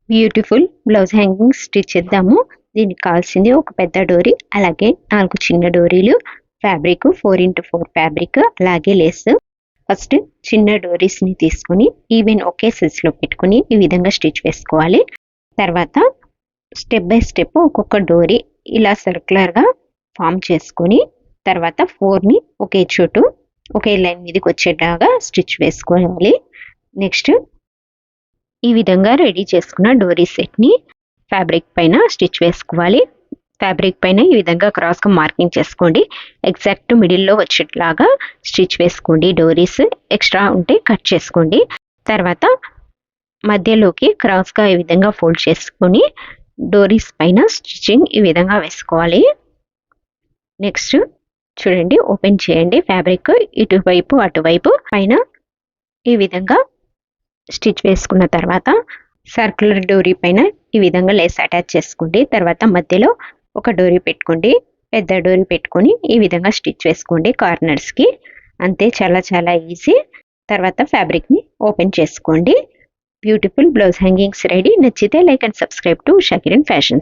Beautiful blouse hanging stitch చేద్దాము. దీనికి కావాల్సింది ఒక పెద్ద డోరీ, అలాగే 4 చిన్న డోరీలు, ఫ్యాబ్రిక్ 4x4 ఫ్యాబ్రిక్, అలాగే లేస్. ఫస్ట్ చిన్న డోరీస్ని తీసుకొని ఈవెన్ ఒకే సైజ్లో పెట్టుకొని ఈ విధంగా స్టిచ్ వేసుకోవాలి. తర్వాత స్టెప్ బై స్టెప్ ఒక్కొక్క డోరీ ఇలా సర్క్యులర్గా ఫామ్ చేసుకొని తర్వాత 4ని ఒకే చోటు ఒకే లైన్ మీదకి వచ్చేలాగా స్టిచ్ వేసుకోవాలి. నెక్స్ట్ ఈ విధంగా రెడీ చేసుకున్న డోరీ సెట్ని ఫ్యాబ్రిక్ పైన స్టిచ్ వేసుకోవాలి. ఫ్యాబ్రిక్ పైన ఈ విధంగా క్రాస్గా మార్కింగ్ చేసుకోండి. ఎగ్జాక్ట్ మిడిల్లో వచ్చేట్లాగా స్టిచ్ వేసుకోండి. డోరీస్ ఎక్స్ట్రా ఉంటే కట్ చేసుకోండి. తర్వాత మధ్యలోకి క్రాస్గా ఈ విధంగా ఫోల్డ్ చేసుకొని డోరీస్ పైన స్టిచ్చింగ్ ఈ విధంగా వేసుకోవాలి. నెక్స్ట్ చూడండి, ఓపెన్ చేయండి. ఫ్యాబ్రిక్ ఇటువైపు అటువైపు పైన ఈ విధంగా స్టిచ్ వేసుకున్న తర్వాత సర్క్యులర్ డోరీ పైన ఈ విధంగా లేస్ అటాచ్ చేసుకోండి. తర్వాత మధ్యలో ఒక డోరీ పెట్టుకోండి, పెద్ద డోరీ పెట్టుకొని ఈ విధంగా స్టిచ్ వేసుకోండి కార్నర్స్కి. అంతే, చాలా చాలా ఈజీ. తర్వాత ఫ్యాబ్రిక్ని ఓపెన్ చేసుకోండి. Beautiful blouse hangings ready. నచ్చితే like and subscribe to Usha Kiran fashions.